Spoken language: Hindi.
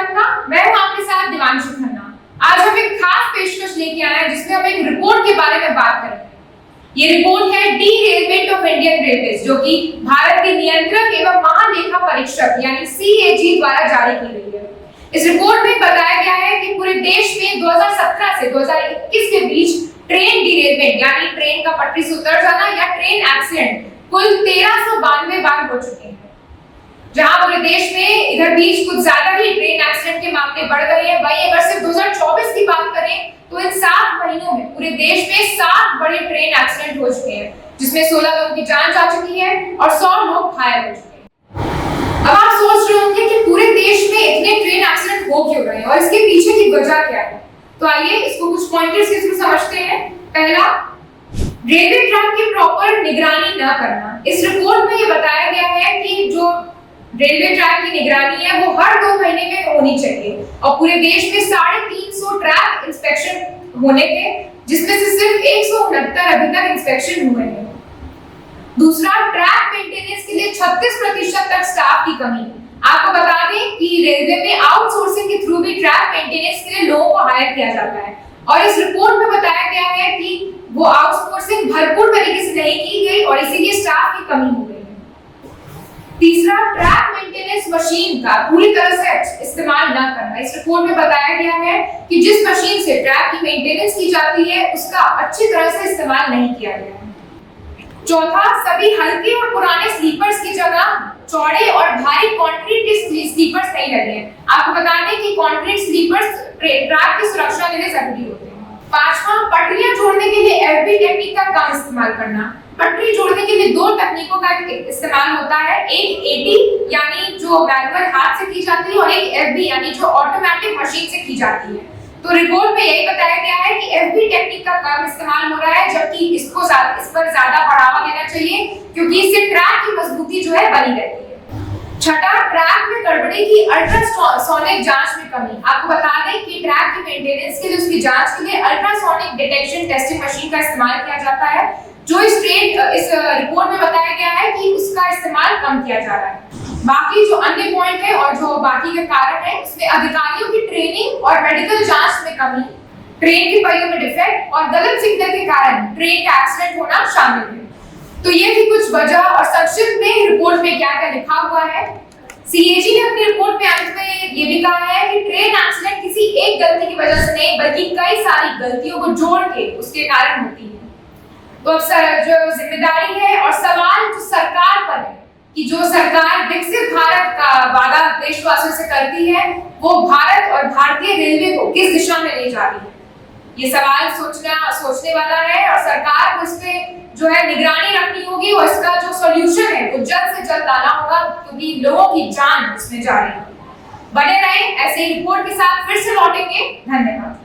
खन्ना। मैं हूं आपके साथ दिवांशु खन्ना। आज हम एक खास पेशकश लेके आए हैं जिसमें हम एक रिपोर्ट के बारे में बात करेंगे। ये रिपोर्ट है डीरेलमेंट ऑफ इंडियन रेलवेज, जो कि भारत के नियंत्रक एवं महालेखा परीक्षक यानी सीएजी द्वारा जारी की गई है। इस रिपोर्ट में बताया गया है कि पूरे देश में 2017 से 2021 के बीच ट्रेन डीरेलमेंट यानी ट्रेन का पटरी से उतर जाना या ट्रेन एक्सीडेंट कुल 1392 बार हो चुके हैं। जहां पूरे देश में इधर बीच कुछ ज्यादा ही ट्रेन एक्सीडेंट के मामले बढ़ गए हैं। वहीं अगर सिर्फ 2024 की बात करें तो इन 7 महीनों में पूरे देश में 7 बड़े ट्रेन एक्सीडेंट हो चुके हैं, जिसमें 16 लोगों की जान जा चुकी है और 100 लोग घायल हो चुके हैं। अब आप सोच रहे होंगे कि पूरे देश में इतने ट्रेन एक्सीडेंट हो क्यों रहे हैं और इसके पीछे की वजह क्या है। तो आइए इसको कुछ पॉइंटर्स के थ्रू समझते हैं। पहला, रेलवे ट्रैक की प्रॉपर निगरानी न करना। इस रिपोर्ट में ये बताया गया है कि जो रेलवे ट्रैक की निगरानी है वो हर 2 महीने में होनी चाहिए और पूरे देश में 350 ट्रैक इंस्पेक्शन होने थे, जिसमें से सिर्फ 169 अभी तक इंस्पेक्शन हुए हैं। दूसरा, ट्रैक मेंटेनेंस के लिए 36% तक स्टाफ की कमी। आपको बता दें कि रेलवे में आउटसोर्सिंग के थ्रू भी ट्रैक मेंटेनेंस के लिए लोगों को हायर किया जाता है और इस रिपोर्ट में बताया गया है कि वो आउटसोर्सिंग भरपूर तरीके से नहीं की गई और इसीलिए स्टाफ की कमी हो गई है। तीसरा, ट्रैक मेंटेनेंस मशीन का पूरी तरह से इस्तेमाल न करना। इस रिपोर्ट में बताया गया है कि जिस मशीन से ट्रैक की मेंटेनेंस की जाती है उसका अच्छी तरह से इस्तेमाल नहीं किया गया है। चौथा, सभी हल्के और पुराने स्लीपर्स की जगह चौड़े और भारी कंक्रीट के स्लीपर्स नहीं लगे हैं। आपको बता दें कि कंक्रीट स्लीपर्स ट्रैक की सुरक्षा के लिए जरूरी होते हैं। पांचवा, पटरियां जोड़ने के लिए एफबी टेक्निक का कम इस्तेमाल करना। पटरी जोड़ने के लिए 2 तकनीकों का इस्तेमाल होता है, एक एटी यानी जो मैनुअल हाथ से की जाती है और एक एफबी यानी जो ऑटोमेटिक मशीन से की जाती है। तो रिपोर्ट में यही बताया गया है कि एफबी टेक्निक का कम इस्तेमाल हो रहा है, जबकि इस पर ज्यादा बढ़ावा देना चाहिए क्योंकि इससे ट्रैक की मजबूती जो है बनी रहती है। छठा, ट्रैक में गड़बड़ी की अल्ट्रासोनिक जांच में कमी। आपको बता दें कि ट्रैक की मेंटेनेंस के लिए उसकी जांच के लिए अल्ट्रासोनिक डिटेक्शन टेस्टिंग मशीन का इस्तेमाल किया जाता है, जो इस रिपोर्ट में बताया गया है कि उसका इस्तेमाल कम किया जा रहा है। बाकी जो अन्य पॉइंट है और जो बाकी के कारण है उसमें अधिकारियों की ट्रेनिंग और मेडिकल जांच में कमी, ट्रेन की पहियों में डिफेक्ट और गलत सिग्नल के कारण ट्रेन का एक्सीडेंट होना शामिल है। तो ये थी कुछ वजह और संक्षिप्त में रिपोर्ट में क्या-क्या लिखा हुआ है। सीएजी ने अपनी रिपोर्ट में अंत में ये भी कहा है कि ट्रेन एक्सीडेंट किसी एक गलती की वजह से नहीं बल्कि कई सारी गलतियों को जोड़ के उसके कारण होती है। तो अब जो जिम्मेदारी है और सवाल जो सरकार पर है कि जो सरकार विकसित भारत का वादा देशवासियों से करती है वो भारत और भारतीय रेलवे को किस दिशा में ले जा रही है। ये सवाल सोचने वाला है और सरकार को इस पे जो है निगरानी रखनी होगी और इसका जो सॉल्यूशन है वो जल्द से जल्द लाना होगा क्योंकि लोगों की जान इसमें जा रही है। बने रहें ऐसे रिपोर्ट के साथ, फिर से लौटेंगे। धन्यवाद।